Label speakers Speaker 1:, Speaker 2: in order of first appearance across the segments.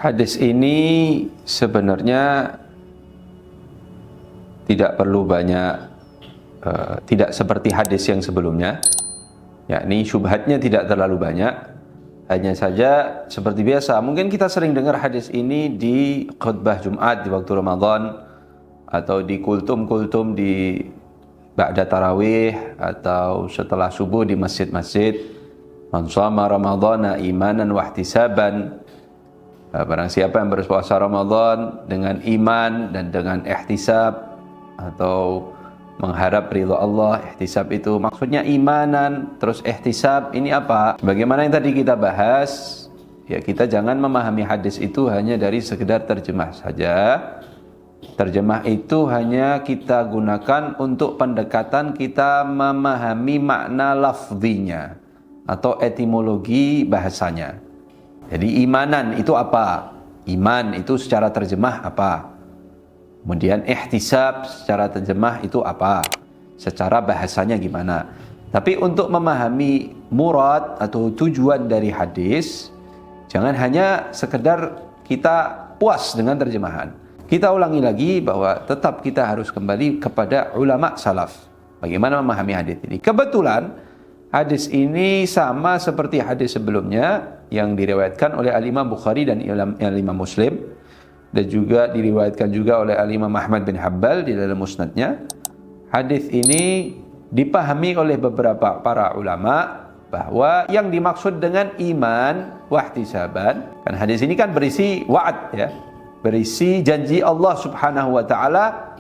Speaker 1: Hadis ini sebenarnya tidak perlu banyak, tidak seperti hadis yang sebelumnya, yakni syubhatnya tidak terlalu banyak. Hanya saja seperti biasa, mungkin kita sering dengar hadis ini di khutbah Jumat di waktu Ramadan, atau di kultum-kultum di ba'da tarawih, atau setelah subuh di masjid-masjid. Man shama ramadhana imanan wa ihtisaban, barang siapa yang berpuasa Ramadan dengan iman dan dengan ihtisab atau mengharap ridha Allah. Ihtisab itu maksudnya imanan, terus ihtisab ini apa? Bagaimana yang tadi kita bahas, ya kita jangan memahami hadis itu hanya dari sekedar terjemah saja. Terjemah itu hanya kita gunakan untuk pendekatan kita memahami makna lafzinya atau etimologi bahasanya. Jadi imanan itu apa? Iman itu secara terjemah apa? Kemudian ihtisab secara terjemah itu apa? Secara bahasanya gimana? Tapi untuk memahami murad atau tujuan dari hadis, jangan hanya sekedar kita puas dengan terjemahan. Kita ulangi lagi bahwa tetap kita harus kembali kepada ulama salaf. Bagaimana memahami hadis ini? Kebetulan hadis ini sama seperti hadis sebelumnya yang diriwayatkan oleh Al-Imam Bukhari dan Al-Imam Muslim, dan juga diriwayatkan juga oleh Al-Imam Ahmad bin Hanbal di dalam musnadnya. Hadis ini dipahami oleh beberapa para ulama bahwa yang dimaksud dengan iman wahtisaban, kan hadis ini kan berisi wa'ad ya, berisi janji Allah Subhanahu wa taala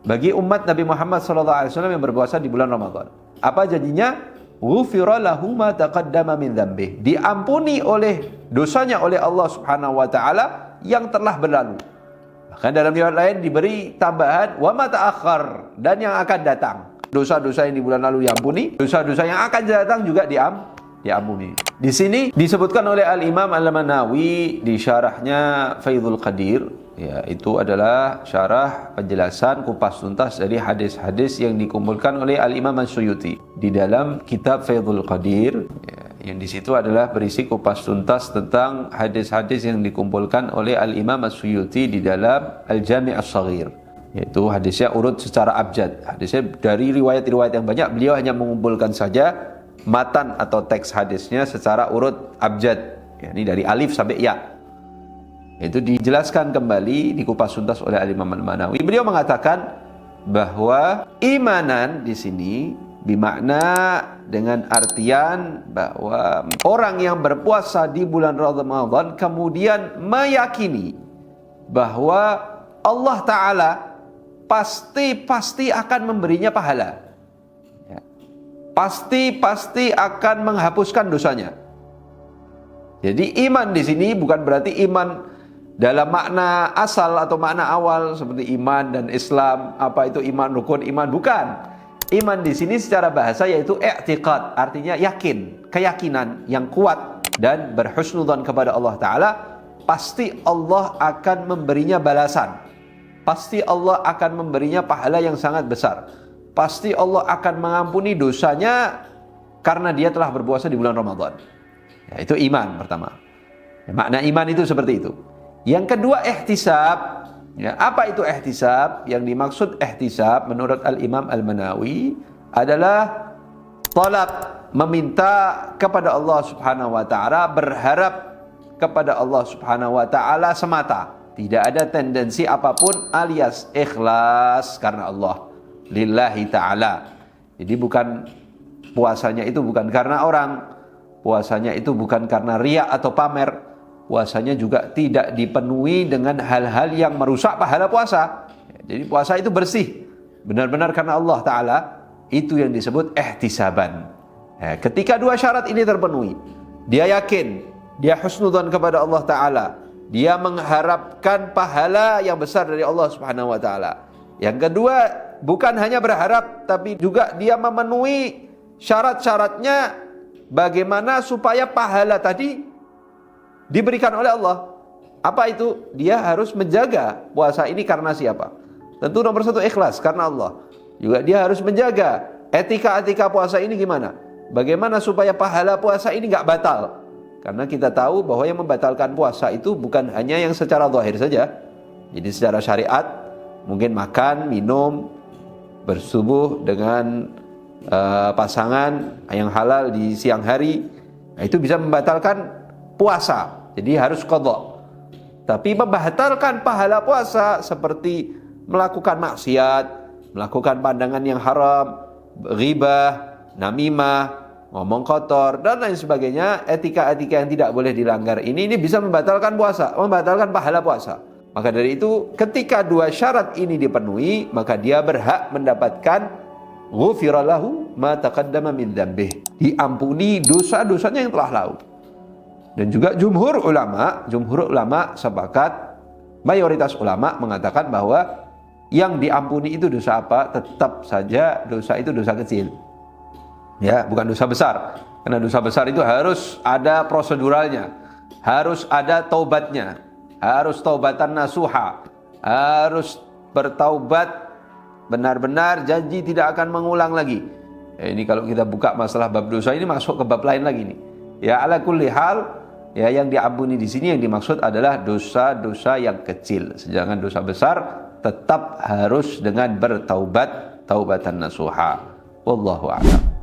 Speaker 1: bagi umat Nabi Muhammad SAW yang berpuasa di bulan Ramadan. Apa janjinya? Ghufira lahu ma taqaddama min dzambih. Diampuni oleh dosanya oleh Allah Subhanahu wa taala yang telah berlalu. Bahkan dalam riwayat lain diberi tambahan wa ma ta'akhkhar, dan yang akan datang. Dosa-dosa yang di bulan lalu diampuni, dosa-dosa yang akan datang juga diampuni. Di sini disebutkan oleh Al-Imam Al-Manawi di syarahnya Faidhul Qadir, ya, itu adalah syarah penjelasan kupas tuntas dari hadis-hadis yang dikumpulkan oleh Al-Imam As-Suyuti di dalam kitab Faidhul Qadir, ya, yang di situ adalah berisi kupas tuntas tentang hadis-hadis yang dikumpulkan oleh Al-Imam As-Suyuti di dalam Al-Jami' As-Saghir, yaitu hadisnya urut secara abjad. Hadisnya dari riwayat-riwayat yang banyak, beliau hanya mengumpulkan saja matan atau teks hadisnya secara urut abjad, yakni dari alif sampai ya. Itu dijelaskan kembali, dikupas tuntas oleh Al-Imam Al-Manawi. Beliau mengatakan bahwa imanan di sini bermakna dengan artian bahwa orang yang berpuasa di bulan Ramadan kemudian meyakini bahwa Allah Ta'ala pasti akan memberinya pahala, pasti akan menghapuskan dosanya. Jadi iman di sini bukan berarti iman dalam makna asal atau makna awal seperti iman dan Islam, apa itu iman, rukun iman, bukan. Iman di sini secara bahasa yaitu i'tiqad, artinya yakin, keyakinan yang kuat dan berhusnudzan kepada Allah Ta'ala. Pasti Allah akan memberinya balasan, pasti Allah akan memberinya pahala yang sangat besar, pasti Allah akan mengampuni dosanya karena dia telah berpuasa di bulan Ramadan. Ya, itu iman pertama. Ya, makna iman itu seperti itu. Yang kedua ihtisab. Ya, apa itu ihtisab? Yang dimaksud ihtisab menurut Al-Imam Al-Manawi adalah talab, meminta kepada Allah Subhanahu wa taala, berharap kepada Allah Subhanahu wa taala semata. Tidak ada tendensi apapun, alias ikhlas karena Allah, lillahi ta'ala. Jadi bukan puasanya itu bukan karena orang, puasanya itu bukan karena riya atau pamer, puasanya juga tidak dipenuhi dengan hal-hal yang merusak pahala puasa. Jadi puasa itu bersih, benar-benar karena Allah Ta'ala. Itu yang disebut ihtisaban. Ketika dua syarat ini terpenuhi, dia yakin, dia husnudzan kepada Allah Ta'ala, dia mengharapkan pahala yang besar dari Allah Subhanahu wa Ta'ala. Yang kedua, bukan hanya berharap, tapi juga dia memenuhi syarat-syaratnya bagaimana supaya pahala tadi diberikan oleh Allah. Apa itu? Dia harus menjaga puasa ini karena siapa? Tentu nomor satu ikhlas karena Allah. Juga dia harus menjaga etika-etika puasa ini gimana? Bagaimana supaya pahala puasa ini nggak batal Karena kita tahu bahwa yang membatalkan puasa itu bukan hanya yang secara zahir saja. Jadi secara syariat mungkin makan, minum, bersubuh dengan pasangan yang halal di siang hari, nah, itu bisa membatalkan puasa. Jadi harus qadha. Tapi membatalkan pahala puasa seperti melakukan maksiat, melakukan pandangan yang haram, ghibah, namimah, ngomong kotor dan lain sebagainya, etika-etika yang tidak boleh dilanggar ini bisa membatalkan puasa, membatalkan pahala puasa. Maka dari itu ketika dua syarat ini dipenuhi, maka dia berhak mendapatkan ghufira lahu ma taqaddama min dzambih, diampuni dosa-dosanya yang telah lalu. Dan juga jumhur ulama sepakat, mayoritas ulama mengatakan bahwa yang diampuni itu dosa apa? Tetap saja dosa itu dosa kecil. Ya, bukan dosa besar. Karena dosa besar itu harus ada proseduralnya, harus ada taubatnya, harus taubatan nasuha, harus bertaubat benar-benar janji tidak akan mengulang lagi. Ya, ini kalau kita buka masalah bab dosa ini masuk ke bab lain lagi nih. Ya, ala kulli hal, ya, yang diampuni di sini yang dimaksud adalah dosa-dosa yang kecil. Sedangkan dosa besar tetap harus dengan bertaubat, taubatan nasuha. Wallahu a'lam.